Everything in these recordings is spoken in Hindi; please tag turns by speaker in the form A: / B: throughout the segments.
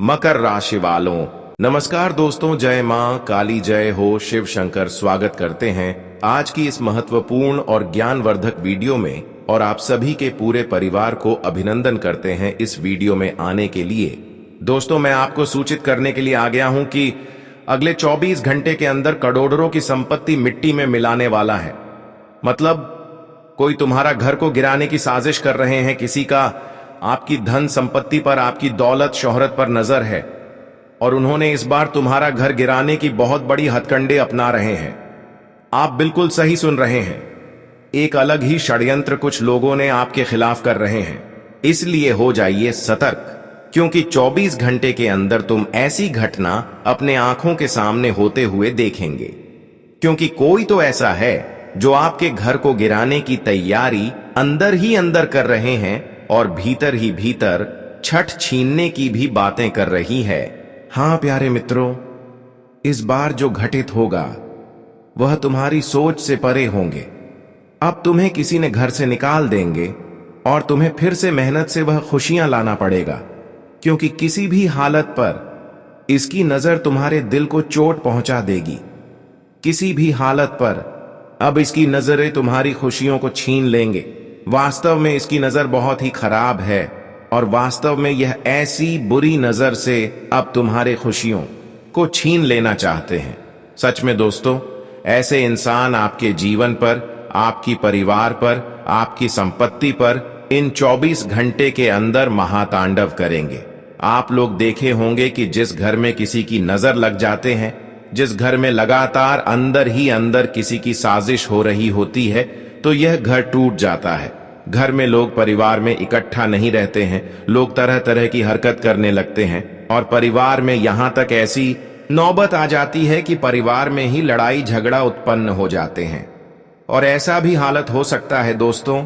A: मकर राशि वालों, नमस्कार दोस्तों। जय मां काली, जय हो शिव शंकर। स्वागत करते हैं आज की इस महत्वपूर्ण और ज्ञानवर्धक वीडियो में और आप सभी के पूरे परिवार को अभिनंदन करते हैं इस वीडियो में आने के लिए। दोस्तों, मैं आपको सूचित करने के लिए आ गया हूं कि अगले 24 घंटे के अंदर करोड़ों की संपत्ति मिट्टी में मिलाने वाला है। मतलब कोई तुम्हारा घर को गिराने की साजिश कर रहे हैं, किसी का आपकी धन संपत्ति पर, आपकी दौलत शोहरत पर नजर है और उन्होंने इस बार तुम्हारा घर गिराने की बहुत बड़ी हथकंडे अपना रहे हैं। आप बिल्कुल सही सुन रहे हैं, एक अलग ही षड्यंत्र कुछ लोगों ने आपके खिलाफ कर रहे हैं। इसलिए हो जाइए सतर्क, क्योंकि 24 घंटे के अंदर तुम ऐसी घटना अपने आंखों के सामने होते हुए देखेंगे। क्योंकि कोई तो ऐसा है जो आपके घर को गिराने की तैयारी अंदर ही अंदर कर रहे हैं और भीतर ही भीतर छठ छीनने की भी बातें कर रही है। हां प्यारे मित्रों, इस बार जो घटित होगा वह तुम्हारी सोच से परे होंगे। अब तुम्हें किसी ने घर से निकाल देंगे और तुम्हें फिर से मेहनत से वह खुशियां लाना पड़ेगा, क्योंकि किसी भी हालत पर इसकी नजर तुम्हारे दिल को चोट पहुंचा देगी। किसी भी हालत पर अब इसकी नजरें तुम्हारी खुशियों को छीन लेंगे। वास्तव में इसकी नजर बहुत ही खराब है और वास्तव में यह ऐसी बुरी नजर से अब तुम्हारे खुशियों को छीन लेना चाहते हैं। सच में दोस्तों, ऐसे इंसान आपके जीवन पर, आपकी परिवार पर, आपकी संपत्ति पर इन 24 घंटे के अंदर महातांडव करेंगे। आप लोग देखे होंगे कि जिस घर में किसी की नजर लग जाते हैं, जिस घर में लगातार अंदर ही अंदर किसी की साजिश हो रही होती है, तो यह घर टूट जाता है। घर में लोग परिवार में इकट्ठा नहीं रहते हैं, लोग तरह तरह की हरकत करने लगते हैं और परिवार में यहां तक ऐसी नौबत आ जाती है कि परिवार में ही लड़ाई झगड़ा उत्पन्न हो जाते हैं। और ऐसा भी हालत हो सकता है दोस्तों,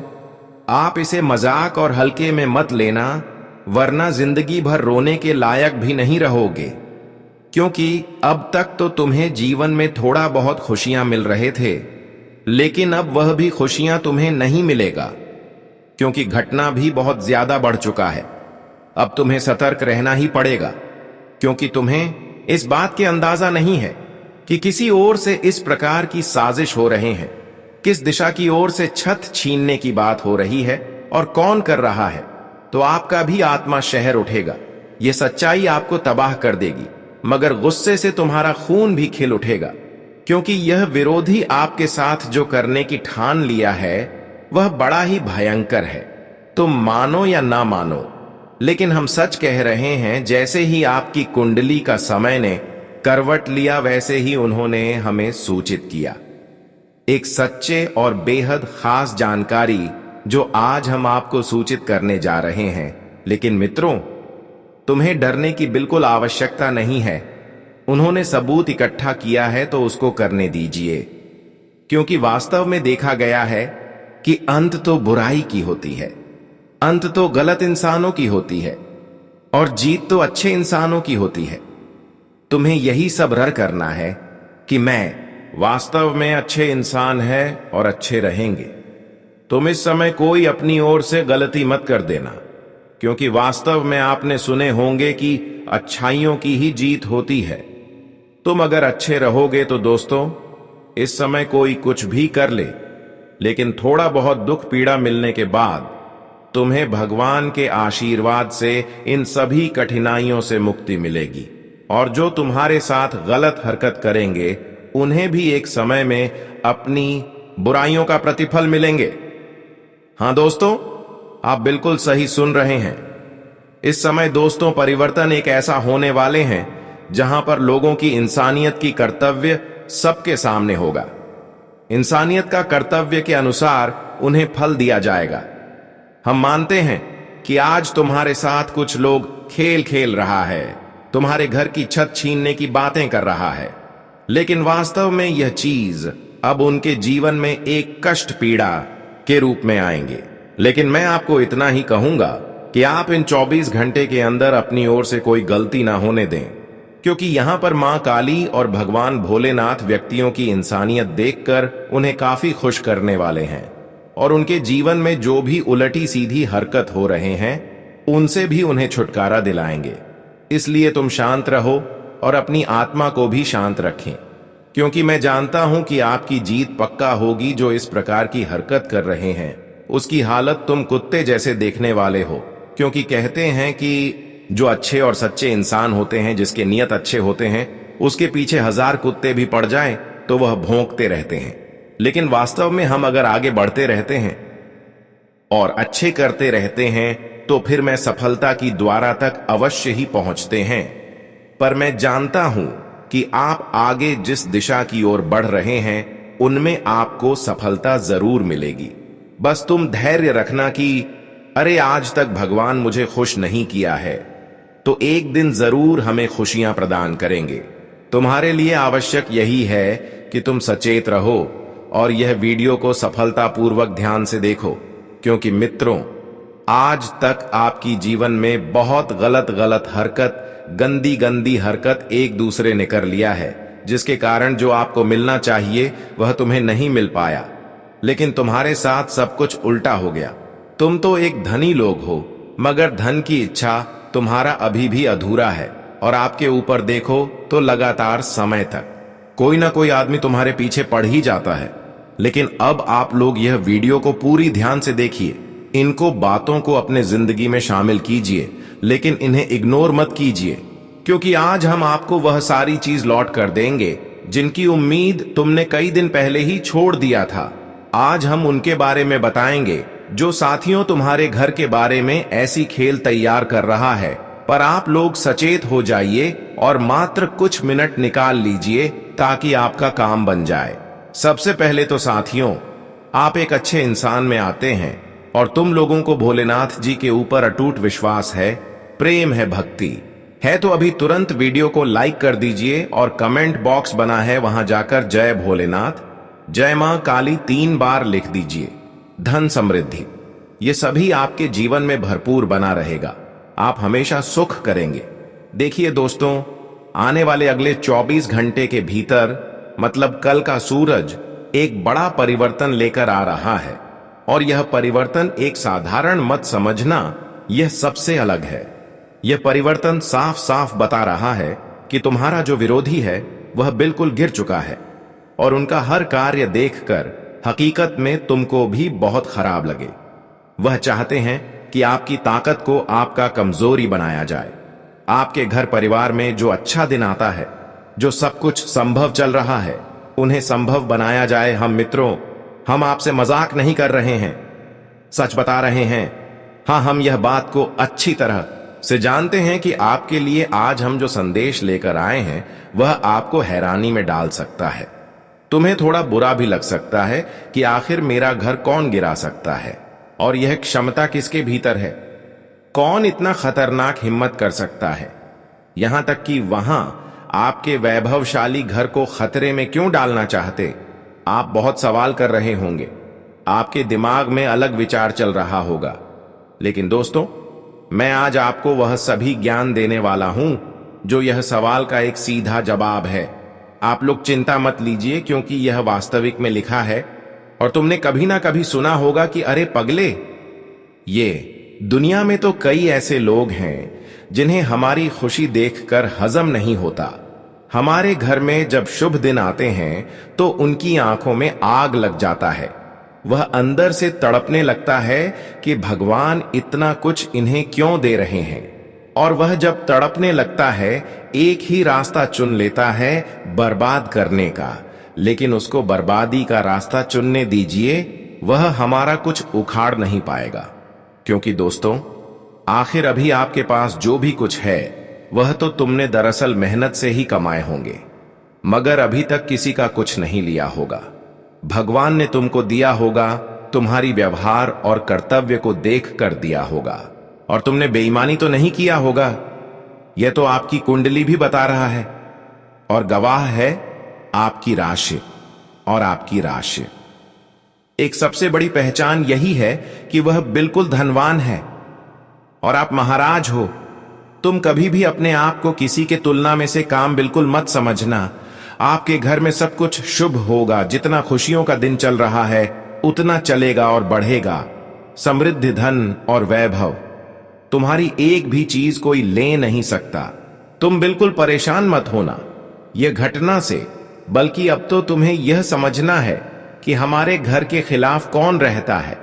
A: आप इसे मजाक और हल्के में मत लेना, वरना जिंदगी भर रोने के लायक भी नहीं रहोगे। क्योंकि अब तक तो तुम्हें जीवन में थोड़ा बहुत खुशियां मिल रहे थे, लेकिन अब वह भी खुशियां तुम्हें नहीं मिलेगा, क्योंकि घटना भी बहुत ज्यादा बढ़ चुका है। अब तुम्हें सतर्क रहना ही पड़ेगा, क्योंकि तुम्हें इस बात के अंदाजा नहीं है कि किसी ओर से इस प्रकार की साजिश हो रहे हैं, किस दिशा की ओर से छत छीनने की बात हो रही है और कौन कर रहा है। तो आपका भी आत्मा शहर उठेगा। यह सच्चाई आपको तबाह कर देगी, मगर गुस्से से तुम्हारा खून भी खिल उठेगा, क्योंकि यह विरोधी आपके साथ जो करने की ठान लिया है वह बड़ा ही भयंकर है। तुम मानो या ना मानो, लेकिन हम सच कह रहे हैं। जैसे ही आपकी कुंडली का समय ने करवट लिया, वैसे ही उन्होंने हमें सूचित किया एक सच्चे और बेहद खास जानकारी जो आज हम आपको सूचित करने जा रहे हैं। लेकिन मित्रों, तुम्हें डरने की बिल्कुल आवश्यकता नहीं है। उन्होंने सबूत इकट्ठा किया है तो उसको करने दीजिए, क्योंकि वास्तव में देखा गया है कि अंत तो बुराई की होती है, अंत तो गलत इंसानों की होती है और जीत तो अच्छे इंसानों की होती है। तुम्हें यही सब्र करना है कि मैं वास्तव में अच्छे इंसान है और अच्छे रहेंगे। तुम इस समय कोई अपनी ओर से गलती मत कर देना, क्योंकि वास्तव में आपने सुने होंगे कि अच्छाइयों की ही जीत होती है। तुम अगर अच्छे रहोगे तो दोस्तों, इस समय कोई कुछ भी कर ले, लेकिन थोड़ा बहुत दुख पीड़ा मिलने के बाद तुम्हें भगवान के आशीर्वाद से इन सभी कठिनाइयों से मुक्ति मिलेगी। और जो तुम्हारे साथ गलत हरकत करेंगे, उन्हें भी एक समय में अपनी बुराइयों का प्रतिफल मिलेंगे। हां दोस्तों, आप बिल्कुल सही सुन रहे हैं। इस समय दोस्तों, परिवर्तन एक ऐसा होने वाले हैं जहां पर लोगों की इंसानियत की कर्तव्य सबके सामने होगा। इंसानियत का कर्तव्य के अनुसार उन्हें फल दिया जाएगा। हम मानते हैं कि आज तुम्हारे साथ कुछ लोग खेल खेल रहा है, तुम्हारे घर की छत छीनने की बातें कर रहा है, लेकिन वास्तव में यह चीज अब उनके जीवन में एक कष्ट पीड़ा के रूप में आएंगे। लेकिन मैं आपको इतना ही कहूंगा कि आप इन 24 घंटे के अंदर अपनी ओर से कोई गलती ना होने दें, क्योंकि यहां पर मां काली और भगवान भोलेनाथ व्यक्तियों की इंसानियत देखकर उन्हें काफी खुश करने वाले हैं और उनके जीवन में जो भी उलटी सीधी हरकत हो रहे हैं, उनसे भी उन्हें छुटकारा दिलाएंगे। इसलिए तुम शांत रहो और अपनी आत्मा को भी शांत रखें, क्योंकि मैं जानता हूं कि आपकी जीत पक्का होगी। जो इस प्रकार की हरकत कर रहे हैं उसकी हालत तुम कुत्ते जैसे देखने वाले हो, क्योंकि कहते हैं कि जो अच्छे और सच्चे इंसान होते हैं, जिसके नियत अच्छे होते हैं, उसके पीछे 1000 कुत्ते भी पड़ जाएं तो वह भौंकते रहते हैं। लेकिन वास्तव में हम अगर आगे बढ़ते रहते हैं और अच्छे करते रहते हैं तो फिर मैं सफलता की द्वारा तक अवश्य ही पहुंचते हैं। पर मैं जानता हूं कि आप आगे जिस दिशा की ओर बढ़ रहे हैं उनमें आपको सफलता जरूर मिलेगी। बस तुम धैर्य रखना कि अरे आज तक भगवान मुझे खुश नहीं किया है, तो एक दिन जरूर हमें खुशियां प्रदान करेंगे। तुम्हारे लिए आवश्यक यही है कि तुम सचेत रहो और यह वीडियो को सफलतापूर्वक ध्यान से देखो, क्योंकि मित्रों, आज तक आपकी जीवन में बहुत गलत हरकत, गंदी हरकत एक दूसरे ने कर लिया है, जिसके कारण जो आपको मिलना चाहिए वह तुम्हें नहीं मिल पाया। लेकिन तुम्हारे साथ सब कुछ उल्टा हो गया। तुम तो एक धनी लोग हो, मगर धन की इच्छा तुम्हारा अभी भी अधूरा है। और आपके ऊपर देखो तो लगातार समय तक कोई ना कोई आदमी तुम्हारे पीछे पड़ ही जाता है। लेकिन अब आप लोग यह वीडियो को पूरी ध्यान से देखिए, इनको बातों को अपने जिंदगी में शामिल कीजिए, लेकिन इन्हें इग्नोर मत कीजिए, क्योंकि आज हम आपको वह सारी चीज लौट कर देंगे जिनकी उम्मीद तुमने कई दिन पहले ही छोड़ दिया था। आज हम उनके बारे में बताएंगे जो साथियों तुम्हारे घर के बारे में ऐसी खेल तैयार कर रहा है। पर आप लोग सचेत हो जाइए और मात्र कुछ मिनट निकाल लीजिए ताकि आपका काम बन जाए। सबसे पहले तो साथियों, आप एक अच्छे इंसान में आते हैं और तुम लोगों को भोलेनाथ जी के ऊपर अटूट विश्वास है, प्रेम है, भक्ति है, तो अभी तुरंत वीडियो को लाइक कर दीजिए और कमेंट बॉक्स बना है वहां जाकर जय भोलेनाथ, जय मां काली 3 बार लिख दीजिए। धन समृद्धि ये सभी आपके जीवन में भरपूर बना रहेगा। आप हमेशा सुख करेंगे। देखिए दोस्तों, आने वाले अगले 24 घंटे के भीतर, मतलब कल का सूरज एक बड़ा परिवर्तन लेकर आ रहा है। और यह परिवर्तन एक साधारण मत समझना, यह सबसे अलग है। यह परिवर्तन साफ साफ बता रहा है कि तुम्हारा जो विरोधी है वह बिल्कुल गिर चुका है और उनका हर कार्य देखकर हकीकत में तुमको भी बहुत खराब लगे। वह चाहते हैं कि आपकी ताकत को आपका कमजोरी बनाया जाए। आपके घर परिवार में जो अच्छा दिन आता है, जो सब कुछ संभव चल रहा है, उन्हें संभव बनाया जाए। हम मित्रों, हम आपसे मजाक नहीं कर रहे हैं, सच बता रहे हैं। हाँ, हम यह बात को अच्छी तरह से जानते हैं कि आपके लिए आज हम जो संदेश लेकर आए हैं वह आपको हैरानी में डाल सकता है। तुम्हें थोड़ा बुरा भी लग सकता है कि आखिर मेरा घर कौन गिरा सकता है और यह क्षमता किसके भीतर है। कौन इतना खतरनाक हिम्मत कर सकता है, यहां तक कि वहां आपके वैभवशाली घर को खतरे में क्यों डालना चाहते। आप बहुत सवाल कर रहे होंगे, आपके दिमाग में अलग विचार चल रहा होगा। लेकिन दोस्तों, मैं आज आपको वह सभी ज्ञान देने वाला हूं जो यह सवाल का एक सीधा जवाब है। आप लोग चिंता मत लीजिए, क्योंकि यह वास्तविक में लिखा है। और तुमने कभी ना कभी सुना होगा कि अरे पगले, ये दुनिया में तो कई ऐसे लोग हैं जिन्हें हमारी खुशी देखकर हजम नहीं होता। हमारे घर में जब शुभ दिन आते हैं तो उनकी आंखों में आग लग जाता है। वह अंदर से तड़पने लगता है कि भगवान इतना कुछ इन्हें क्यों दे रहे हैं। और वह जब तड़पने लगता है, एक ही रास्ता चुन लेता है, बर्बाद करने का। लेकिन उसको बर्बादी का रास्ता चुनने दीजिए, वह हमारा कुछ उखाड़ नहीं पाएगा। क्योंकि दोस्तों, आखिर अभी आपके पास जो भी कुछ है वह तो तुमने दरअसल मेहनत से ही कमाए होंगे, मगर अभी तक किसी का कुछ नहीं लिया होगा। भगवान ने तुमको दिया होगा, तुम्हारी व्यवहार और कर्तव्य को देख कर दिया होगा। और तुमने बेईमानी तो नहीं किया होगा, यह तो आपकी कुंडली भी बता रहा है। और गवाह है आपकी राशि और आपकी राशि। एक सबसे बड़ी पहचान यही है कि वह बिल्कुल धनवान है और आप महाराज हो। तुम कभी भी अपने आप को किसी के तुलना में से काम बिल्कुल मत समझना। आपके घर में सब कुछ शुभ होगा। जितना खुशियों का दिन चल रहा है उतना चलेगा और बढ़ेगा। समृद्धि, धन और वैभव, तुम्हारी एक भी चीज कोई ले नहीं सकता। तुम बिल्कुल परेशान मत होना यह घटना से, बल्कि अब तो तुम्हें यह समझना है कि हमारे घर के खिलाफ कौन रहता है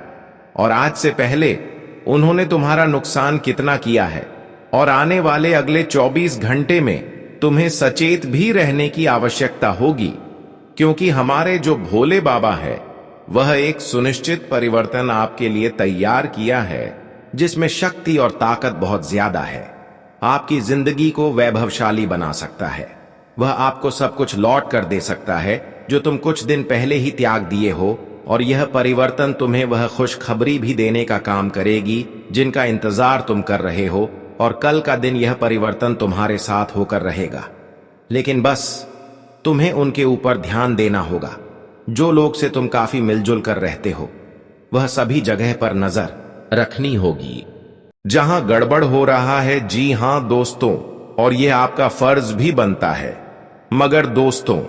A: और आज से पहले उन्होंने तुम्हारा नुकसान कितना किया है। और आने वाले अगले 24 घंटे में तुम्हें सचेत भी रहने की आवश्यकता होगी, क्योंकि हमारे जो भोले बाबा है वह एक सुनिश्चित परिवर्तन आपके लिए तैयार किया है, जिसमें शक्ति और ताकत बहुत ज्यादा है। आपकी जिंदगी को वैभवशाली बना सकता है। वह आपको सब कुछ लौट कर दे सकता है जो तुम कुछ दिन पहले ही त्याग दिए हो, और यह परिवर्तन तुम्हें वह खुशखबरी भी देने का काम करेगी जिनका इंतजार तुम कर रहे हो, और कल का दिन यह परिवर्तन तुम्हारे साथ होकर रहेगा। लेकिन बस तुम्हें उनके ऊपर ध्यान देना होगा। जो लोग से तुम काफी मिलजुल कर रहते हो, वह सभी जगह पर नजर रखनी होगी जहां गड़बड़ हो रहा है। जी हां दोस्तों, और यह आपका फर्ज भी बनता है। मगर दोस्तों,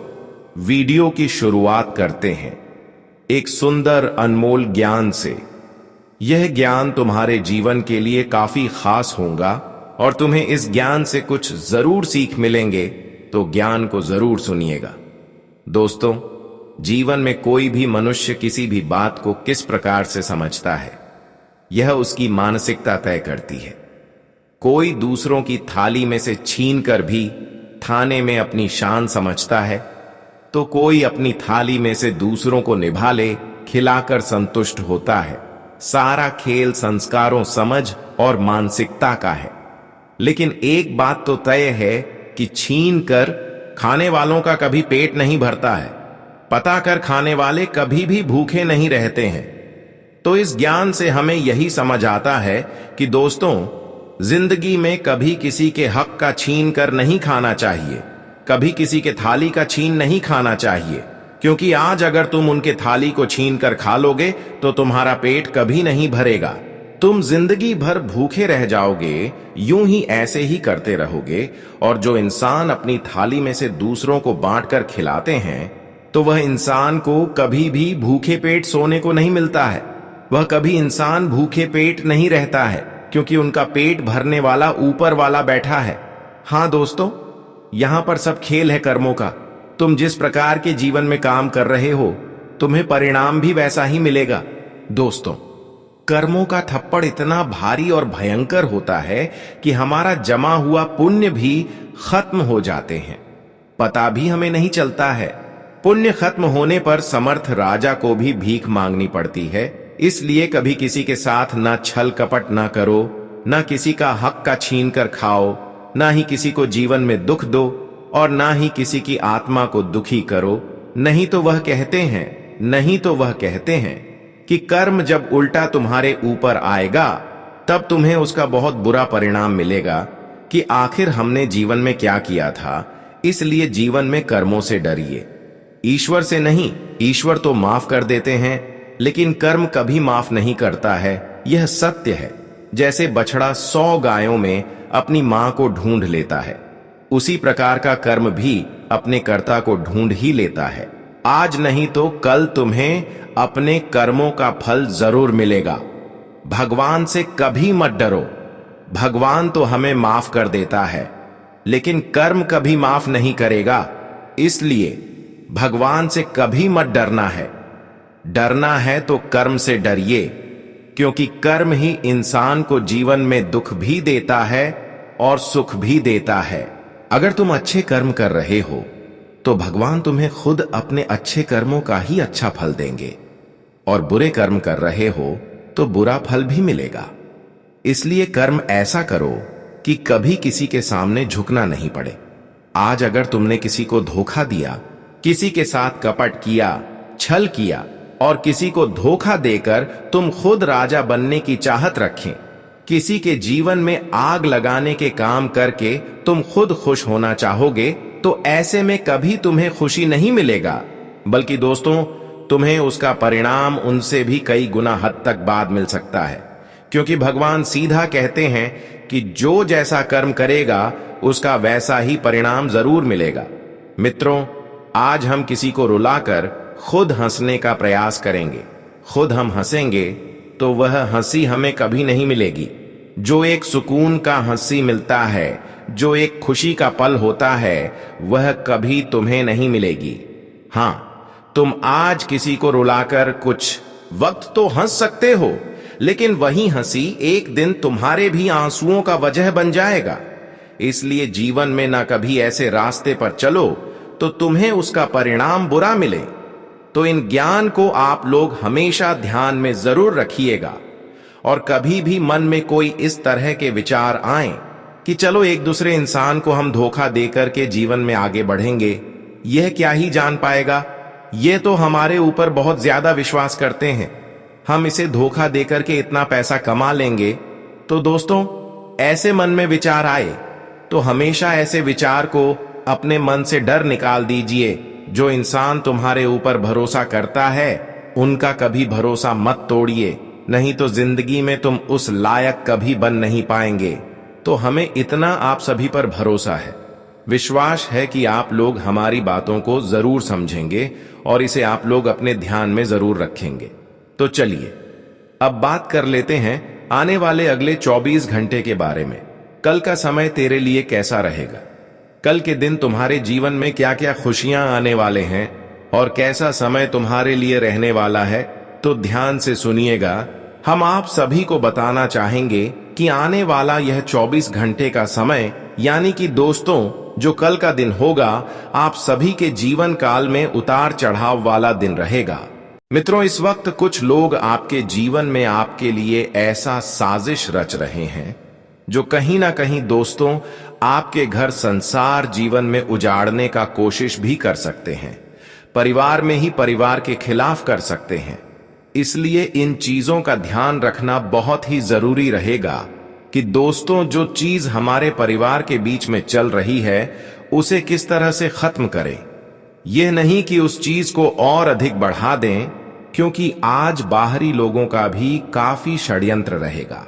A: वीडियो की शुरुआत करते हैं एक सुंदर अनमोल ज्ञान से। यह ज्ञान तुम्हारे जीवन के लिए काफी खास होगा और तुम्हें इस ज्ञान से कुछ जरूर सीख मिलेंगे, तो ज्ञान को जरूर सुनिएगा। दोस्तों, जीवन में कोई भी मनुष्य किसी भी बात को किस प्रकार से समझता है, यह उसकी मानसिकता तय करती है। कोई दूसरों की थाली में से छीन कर भी खाने में अपनी शान समझता है, तो कोई अपनी थाली में से दूसरों को निभा ले खिलाकर संतुष्ट होता है। सारा खेल संस्कारों, समझ और मानसिकता का है। लेकिन एक बात तो तय है कि छीन कर खाने वालों का कभी पेट नहीं भरता है, पता कर खाने वाले कभी भी भूखे नहीं रहते हैं। तो इस ज्ञान से हमें यही समझ आता है कि दोस्तों, जिंदगी में कभी किसी के हक का छीन कर नहीं खाना चाहिए, कभी किसी के थाली का छीन नहीं खाना चाहिए, क्योंकि आज अगर तुम उनके थाली को छीन कर खा लोगे तो तुम्हारा पेट कभी नहीं भरेगा। तुम जिंदगी भर भूखे रह जाओगे, यूं ही ऐसे ही करते रहोगे। और जो इंसान अपनी थाली में से दूसरों को बांटकर खिलाते हैं, तो वह इंसान को कभी भी भूखे पेट सोने को नहीं मिलता है। वह कभी इंसान भूखे पेट नहीं रहता है, क्योंकि उनका पेट भरने वाला ऊपर वाला बैठा है। हां दोस्तों, यहां पर सब खेल है कर्मों का। तुम जिस प्रकार के जीवन में काम कर रहे हो, तुम्हें परिणाम भी वैसा ही मिलेगा। दोस्तों, कर्मों का थप्पड़ इतना भारी और भयंकर होता है कि हमारा जमा हुआ पुण्य भी खत्म हो जाते हैं, पता भी हमें नहीं चलता है। पुण्य खत्म होने पर समर्थ राजा को भी भीख मांगनी पड़ती है। इसलिए कभी किसी के साथ ना छल कपट ना करो, ना किसी का हक का छीन कर खाओ, ना ही किसी को जीवन में दुख दो, और ना ही किसी की आत्मा को दुखी करो। नहीं तो वह कहते हैं कि कर्म जब उल्टा तुम्हारे ऊपर आएगा, तब तुम्हें उसका बहुत बुरा परिणाम मिलेगा कि आखिर हमने जीवन में क्या किया था। इसलिए जीवन में कर्मों से डरिए, ईश्वर से नहीं। ईश्वर तो माफ कर देते हैं, लेकिन कर्म कभी माफ नहीं करता है, यह सत्य है। जैसे बछड़ा 100 गायों में अपनी मां को ढूंढ लेता है, उसी प्रकार का कर्म भी अपने कर्ता को ढूंढ ही लेता है। आज नहीं तो कल तुम्हें अपने कर्मों का फल जरूर मिलेगा। भगवान से कभी मत डरो। भगवान तो हमें माफ कर देता है, लेकिन कर्म कभी माफ नहीं करेगा। इसलिए भगवान से कभी मत डरना है। डरना है तो कर्म से डरिए, क्योंकि कर्म ही इंसान को जीवन में दुख भी देता है और सुख भी देता है। अगर तुम अच्छे कर्म कर रहे हो, तो भगवान तुम्हें खुद अपने अच्छे कर्मों का ही अच्छा फल देंगे, और बुरे कर्म कर रहे हो तो बुरा फल भी मिलेगा। इसलिए कर्म ऐसा करो कि कभी किसी के सामने झुकना नहीं पड़े। आज अगर तुमने किसी को धोखा दिया, किसी के साथ कपट किया, छल किया, और किसी को धोखा देकर तुम खुद राजा बनने की चाहत रखें, किसी के जीवन में आग लगाने के काम करके तुम खुद खुश होना चाहोगे, तो ऐसे में कभी तुम्हें खुशी नहीं मिलेगा, बल्कि दोस्तों, तुम्हें उसका परिणाम उनसे भी कई गुना हद तक बाद मिल सकता है। क्योंकि भगवान सीधा कहते हैं कि जो जैसा कर्म करेगा, उसका वैसा ही परिणाम जरूर मिलेगा। मित्रों, आज हम किसी को रुलाकर खुद हंसने का प्रयास करेंगे। खुद हम हंसेंगे तो वह हंसी हमें कभी नहीं मिलेगी। जो एक सुकून का हंसी मिलता है, जो एक खुशी का पल होता है वह कभी तुम्हें नहीं मिलेगी। हां, तुम आज किसी को रुलाकर कुछ वक्त तो हंस सकते हो, लेकिन वही हंसी एक दिन तुम्हारे भी आंसुओं का वजह बन जाएगा। इसलिए जीवन में ना कभी ऐसे रास्ते पर चलो तो तुम्हें उसका परिणाम बुरा मिले। तो इन ज्ञान को आप लोग हमेशा ध्यान में जरूर रखिएगा। और कभी भी मन में कोई इस तरह के विचार आए कि चलो एक दूसरे इंसान को हम धोखा देकर के जीवन में आगे बढ़ेंगे, यह क्या ही जान पाएगा, यह तो हमारे ऊपर बहुत ज्यादा विश्वास करते हैं, हम इसे धोखा देकर के इतना पैसा कमा लेंगे। तो दोस्तों, ऐसे मन में विचार आए तो हमेशा ऐसे विचार को अपने मन से डर निकाल दीजिए। जो इंसान तुम्हारे ऊपर भरोसा करता है उनका कभी भरोसा मत तोड़िए, नहीं तो जिंदगी में तुम उस लायक कभी बन नहीं पाएंगे। तो हमें इतना आप सभी पर भरोसा है, विश्वास है कि आप लोग हमारी बातों को जरूर समझेंगे और इसे आप लोग अपने ध्यान में जरूर रखेंगे। तो चलिए अब बात कर लेते हैं आने वाले अगले 24 घंटे के बारे में। कल का समय तेरे लिए कैसा रहेगा, कल के दिन तुम्हारे जीवन में क्या क्या खुशियां आने वाले हैं और कैसा समय तुम्हारे लिए रहने वाला है, तो ध्यान से सुनिएगा। हम आप सभी को बताना चाहेंगे कि आने वाला यह 24 घंटे का समय, यानी कि दोस्तों जो कल का दिन होगा, आप सभी के जीवन काल में उतार चढ़ाव वाला दिन रहेगा। मित्रों, इस वक्त कुछ लोग आपके जीवन में आपके लिए ऐसा साजिश रच रहे हैं जो कहीं ना कहीं दोस्तों आपके घर संसार जीवन में उजाड़ने का कोशिश भी कर सकते हैं, परिवार में ही परिवार के खिलाफ कर सकते हैं। इसलिए इन चीजों का ध्यान रखना बहुत ही जरूरी रहेगा कि दोस्तों जो चीज हमारे परिवार के बीच में चल रही है उसे किस तरह से खत्म करें। यह नहीं कि उस चीज को और अधिक बढ़ा दें, क्योंकि आज बाहरी लोगों का भी काफी षड्यंत्र रहेगा,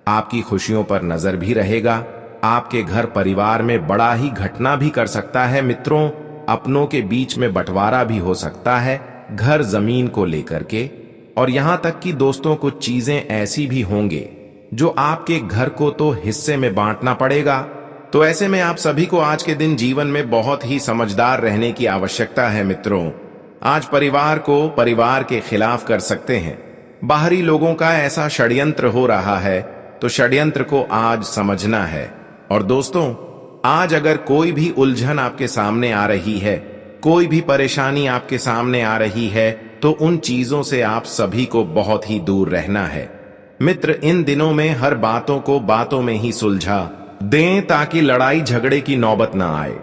A: आपकी खुशियों पर नजर भी रहेगा, आपके घर परिवार में बड़ा ही घटना भी कर सकता है। मित्रों, अपनों के बीच में बंटवारा भी हो सकता है घर जमीन को लेकर के, और यहां तक कि दोस्तों कुछ चीजें ऐसी भी होंगे जो आपके घर को तो हिस्से में बांटना पड़ेगा। तो ऐसे में आप सभी को आज के दिन जीवन में बहुत ही समझदार रहने की आवश्यकता है। मित्रों, आज परिवार को परिवार के खिलाफ कर सकते हैं, बाहरी लोगों का ऐसा षड्यंत्र हो रहा है, तो षड्यंत्र को आज समझना है। और दोस्तों, आज अगर कोई भी उलझन आपके सामने आ रही है, कोई भी परेशानी आपके सामने आ रही है, तो उन चीजों से आप सभी को बहुत ही दूर रहना है। मित्र, इन दिनों में हर बातों को बातों में ही सुलझा दें ताकि लड़ाई झगड़े की नौबत ना आए।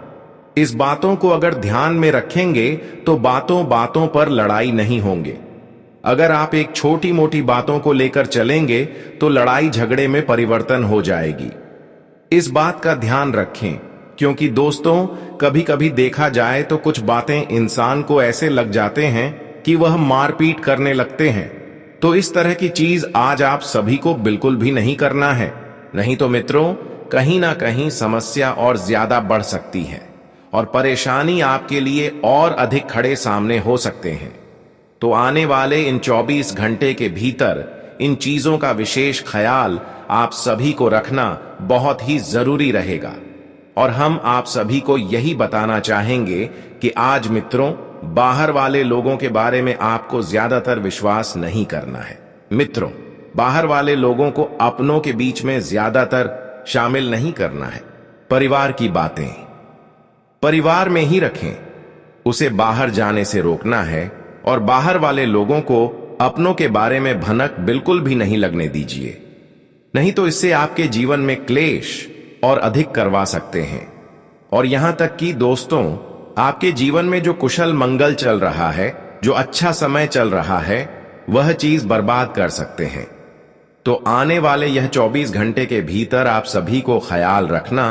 A: इस बातों को अगर ध्यान में रखेंगे तो बातों बातों पर लड़ाई नहीं होंगे। अगर आप एक छोटी मोटी बातों को लेकर चलेंगे तो लड़ाई झगड़े में परिवर्तन हो जाएगी। इस बात का ध्यान रखें, क्योंकि दोस्तों कभी कभी देखा जाए तो कुछ बातें इंसान को ऐसे लग जाते हैं कि वह मारपीट करने लगते हैं। तो इस तरह की चीज आज आप सभी को बिल्कुल भी नहीं करना है, नहीं तो मित्रों कहीं ना कहीं समस्या और ज्यादा बढ़ सकती है और परेशानी आपके लिए और अधिक खड़े सामने हो सकते हैं। तो आने वाले इन 24 घंटे के भीतर इन चीजों का विशेष ख्याल आप सभी को रखना बहुत ही जरूरी रहेगा। और हम आप सभी को यही बताना चाहेंगे कि आज मित्रों बाहर वाले लोगों के बारे में आपको ज्यादातर विश्वास नहीं करना है। मित्रों, बाहर वाले लोगों को अपनों के बीच में ज्यादातर शामिल नहीं करना है। परिवार की बातें परिवार में ही रखें, उसे बाहर जाने से रोकना है और बाहर वाले लोगों को अपनों के बारे में भनक बिल्कुल भी नहीं लगने दीजिए, नहीं तो इससे आपके जीवन में क्लेश और अधिक करवा सकते हैं। और यहां तक कि दोस्तों आपके जीवन में जो कुशल मंगल चल रहा है, जो अच्छा समय चल रहा है, वह चीज बर्बाद कर सकते हैं। तो आने वाले यह 24 घंटे के भीतर आप सभी को ख्याल रखना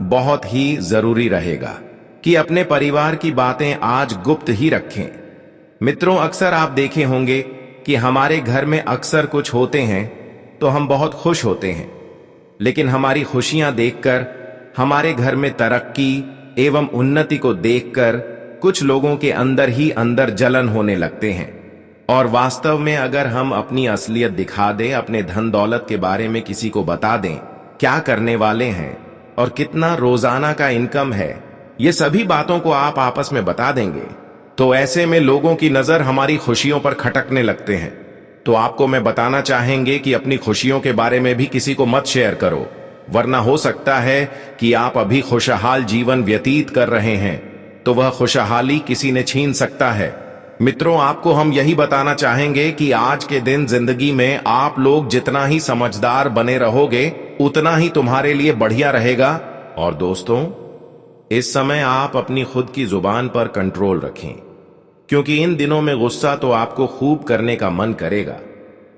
A: बहुत ही जरूरी रहेगा कि अपने परिवार की बातें आज गुप्त ही रखें। मित्रों, अक्सर आप देखे होंगे कि हमारे घर में अक्सर कुछ होते हैं तो हम बहुत खुश होते हैं, लेकिन हमारी खुशियां देखकर, हमारे घर में तरक्की एवं उन्नति को देखकर कुछ लोगों के अंदर ही अंदर जलन होने लगते हैं। और वास्तव में अगर हम अपनी असलियत दिखा दें, अपने धन दौलत के बारे में किसी को बता दें क्या करने वाले हैं, और कितना रोजाना का इनकम है, ये सभी बातों को आप आपस में बता देंगे तो ऐसे में लोगों की नजर हमारी खुशियों पर खटकने लगते हैं। तो आपको मैं बताना चाहेंगे कि अपनी खुशियों के बारे में भी किसी को मत शेयर करो, वरना हो सकता है कि आप अभी खुशहाल जीवन व्यतीत कर रहे हैं तो वह खुशहाली किसी ने छीन सकता है। मित्रों, आपको हम यही बताना चाहेंगे कि आज के दिन जिंदगी में आप लोग जितना ही समझदार बने रहोगे उतना ही तुम्हारे लिए बढ़िया रहेगा। और दोस्तों, इस समय आप अपनी खुद की जुबान पर कंट्रोल रखें, क्योंकि इन दिनों में गुस्सा तो आपको खूब करने का मन करेगा,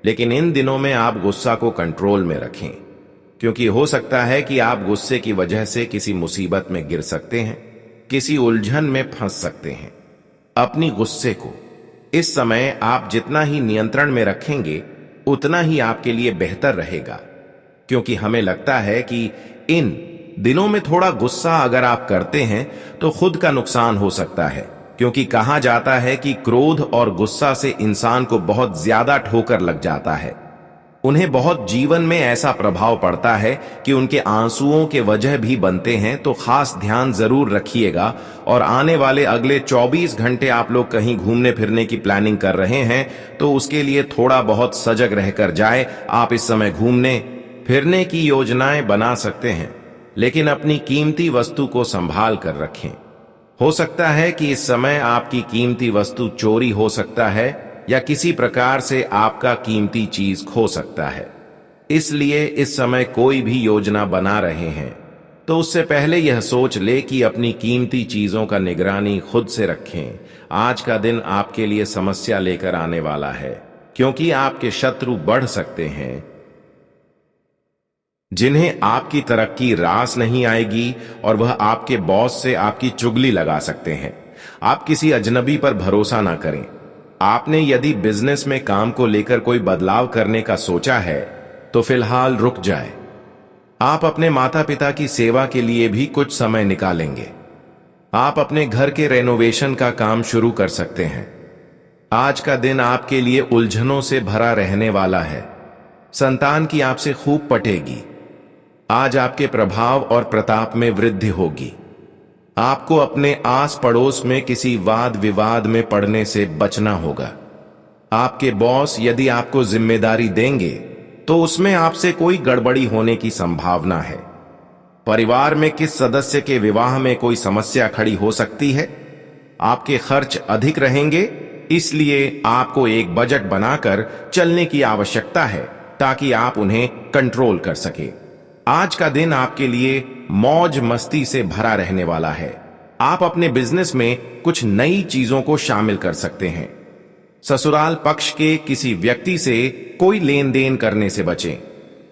A: लेकिन इन दिनों में आप गुस्सा को कंट्रोल में रखें, क्योंकि हो सकता है कि आप गुस्से की वजह से किसी मुसीबत में गिर सकते हैं, किसी उलझन में फंस सकते हैं। अपनी गुस्से को इस समय आप जितना ही नियंत्रण में रखेंगे उतना ही आपके लिए बेहतर रहेगा, क्योंकि हमें लगता है कि इन दिनों में थोड़ा गुस्सा अगर आप करते हैं तो खुद का नुकसान हो सकता है, क्योंकि कहा जाता है कि क्रोध और गुस्सा से इंसान को बहुत ज्यादा ठोकर लग जाता है। उन्हें बहुत जीवन में ऐसा प्रभाव पड़ता है कि उनके आंसुओं के वजह भी बनते हैं। तो खास ध्यान जरूर रखिएगा। और आने वाले अगले 24 घंटे आप लोग कहीं घूमने फिरने की प्लानिंग कर रहे हैं तो उसके लिए थोड़ा बहुत सजग रहकर जाए। आप इस समय घूमने फिरने की योजनाएं बना सकते हैं, लेकिन अपनी कीमती वस्तु को संभाल कर रखें। हो सकता है कि इस समय आपकी कीमती वस्तु चोरी हो सकता है या किसी प्रकार से आपका कीमती चीज खो सकता है। इसलिए इस समय कोई भी योजना बना रहे हैं तो उससे पहले यह सोच ले कि अपनी कीमती चीजों का निगरानी खुद से रखें। आज का दिन आपके लिए समस्या लेकर आने वाला है, क्योंकि आपके शत्रु बढ़ सकते हैं जिन्हें आपकी तरक्की रास नहीं आएगी, और वह आपके बॉस से आपकी चुगली लगा सकते हैं। आप किसी अजनबी पर भरोसा ना करें। आपने यदि बिजनेस में काम को लेकर कोई बदलाव करने का सोचा है तो फिलहाल रुक जाए। आप अपने माता पिता की सेवा के लिए भी कुछ समय निकालेंगे। आप अपने घर के रेनोवेशन का काम शुरू कर सकते हैं। आज का दिन आपके लिए उलझनों से भरा रहने वाला है। संतान की आपसे खूब पटेगी। आज आपके प्रभाव और प्रताप में वृद्धि होगी। आपको अपने आस पड़ोस में किसी वाद विवाद में पड़ने से बचना होगा। आपके बॉस यदि आपको जिम्मेदारी देंगे तो उसमें आपसे कोई गड़बड़ी होने की संभावना है। परिवार में किस सदस्य के विवाह में कोई समस्या खड़ी हो सकती है। आपके खर्च अधिक रहेंगे, इसलिए आपको एक बजट बनाकर चलने की आवश्यकता है ताकि आप उन्हें कंट्रोल कर सके। आज का दिन आपके लिए मौज मस्ती से भरा रहने वाला है। आप अपने बिजनेस में कुछ नई चीजों को शामिल कर सकते हैं। ससुराल पक्ष के किसी व्यक्ति से कोई लेन देन करने से बचें।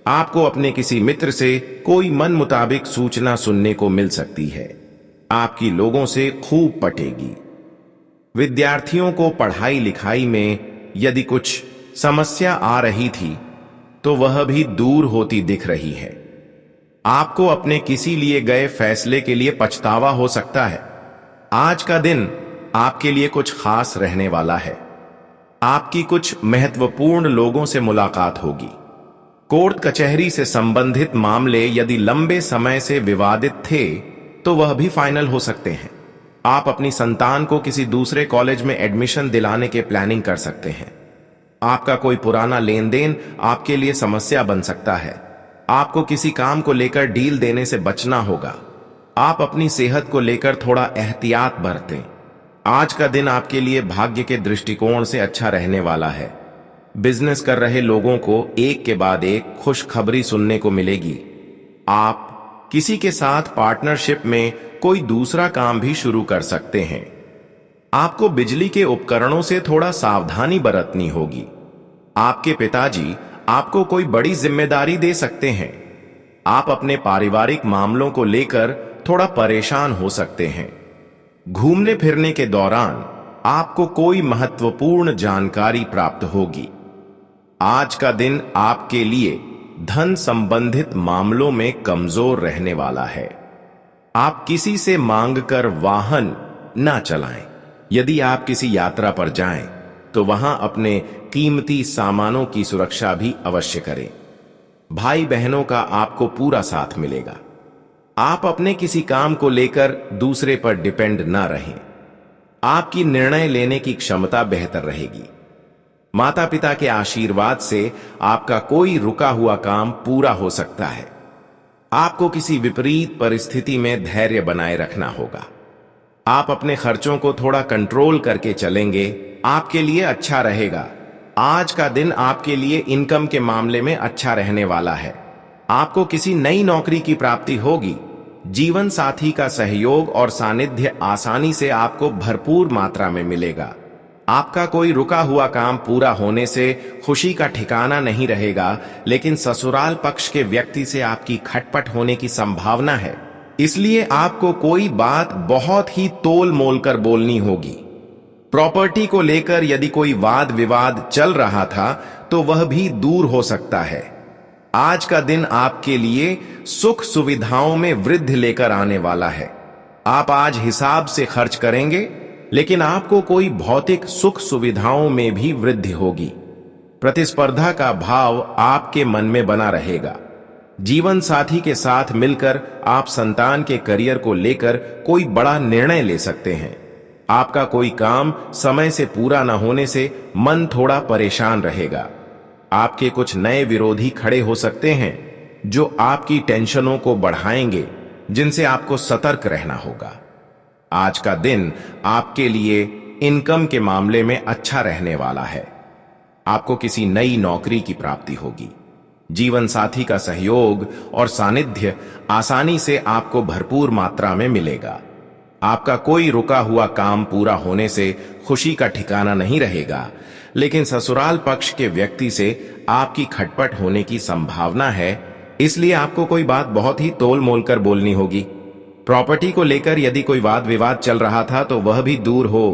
A: आपको अपने किसी मित्र से कोई मन मुताबिक सूचना सुनने को मिल सकती है। आपकी लोगों से खूब पटेगी। विद्यार्थियों को पढ़ाई लिखाई में यदि कुछ समस्या आ रही थी तो वह भी दूर होती दिख रही है। आपको अपने किसी लिए गए फैसले के लिए पछतावा हो सकता है। आज का दिन आपके लिए कुछ खास रहने वाला है। आपकी कुछ महत्वपूर्ण लोगों से मुलाकात होगी। कोर्ट कचहरी से संबंधित मामले यदि लंबे समय से विवादित थे तो वह भी फाइनल हो सकते हैं। आप अपनी संतान को किसी दूसरे कॉलेज में एडमिशन दिलाने के प्लानिंग कर सकते हैं। आपका कोई पुराना लेन देन आपके लिए समस्या बन सकता है। आपको किसी काम को लेकर डील देने से बचना होगा। आप अपनी सेहत को लेकर थोड़ा एहतियात बरतें। आज का दिन आपके लिए भाग्य के दृष्टिकोण से अच्छा रहने वाला है। बिजनेस कर रहे लोगों को एक के बाद एक खुशखबरी सुनने को मिलेगी। आप किसी के साथ पार्टनरशिप में कोई दूसरा काम भी शुरू कर सकते हैं। आपको बिजली के उपकरणों से थोड़ा सावधानी बरतनी होगी। आपके पिताजी आपको कोई बड़ी जिम्मेदारी दे सकते हैं। आप अपने पारिवारिक मामलों को लेकर थोड़ा परेशान हो सकते हैं। घूमने फिरने के दौरान आपको कोई महत्वपूर्ण जानकारी प्राप्त होगी। आज का दिन आपके लिए धन संबंधित मामलों में कमजोर रहने वाला है। आप किसी से मांगकर वाहन ना चलाएं। यदि आप किसी यात्रा पर जाएं तो वहां अपने कीमती सामानों की सुरक्षा भी अवश्य करें। भाई बहनों का आपको पूरा साथ मिलेगा। आप अपने किसी काम को लेकर दूसरे पर डिपेंड ना रहें। आपकी निर्णय लेने की क्षमता बेहतर रहेगी। माता पिता के आशीर्वाद से आपका कोई रुका हुआ काम पूरा हो सकता है। आपको किसी विपरीत परिस्थिति में धैर्य बनाए रखना होगा। आप अपने खर्चों को थोड़ा कंट्रोल करके चलेंगे, आपके लिए अच्छा रहेगा। आज का दिन आपके लिए इनकम के मामले में अच्छा रहने वाला है। आपको किसी नई नौकरी की प्राप्ति होगी। जीवन साथी का सहयोग और सानिध्य आसानी से आपको भरपूर मात्रा में मिलेगा। आपका कोई रुका हुआ काम पूरा होने से खुशी का ठिकाना नहीं रहेगा, लेकिन ससुराल पक्ष के व्यक्ति से आपकी खटपट होने की संभावना है। इसलिए आपको कोई बात बहुत ही तोल मोल कर बोलनी होगी। प्रॉपर्टी को लेकर यदि कोई वाद विवाद चल रहा था तो वह भी दूर हो सकता है। आज का दिन आपके लिए सुख सुविधाओं में वृद्धि लेकर आने वाला है। आप आज हिसाब से खर्च करेंगे, लेकिन आपको कोई भौतिक सुख सुविधाओं में भी वृद्धि होगी। प्रतिस्पर्धा का भाव आपके मन में बना रहेगा। जीवन साथी के साथ मिलकर आप संतान के करियर को लेकर कोई बड़ा निर्णय ले सकते हैं। आपका कोई काम समय से पूरा न होने से मन थोड़ा परेशान रहेगा। आपके कुछ नए विरोधी खड़े हो सकते हैं जो आपकी टेंशनों को बढ़ाएंगे, जिनसे आपको सतर्क रहना होगा। आज का दिन आपके लिए इनकम के मामले में अच्छा रहने वाला है। आपको किसी नई नौकरी की प्राप्ति होगी। जीवन साथी का सहयोग और सानिध्य आसानी से आपको भरपूर मात्रा में मिलेगा। आपका कोई रुका हुआ काम पूरा होने से खुशी का ठिकाना नहीं रहेगा, लेकिन ससुराल पक्ष के व्यक्ति से आपकी खटपट होने की संभावना है। इसलिए आपको कोई बात बहुत ही तोल मोल कर बोलनी होगी। प्रॉपर्टी को लेकर यदि कोई वाद विवाद चल रहा था तो वह भी दूर हो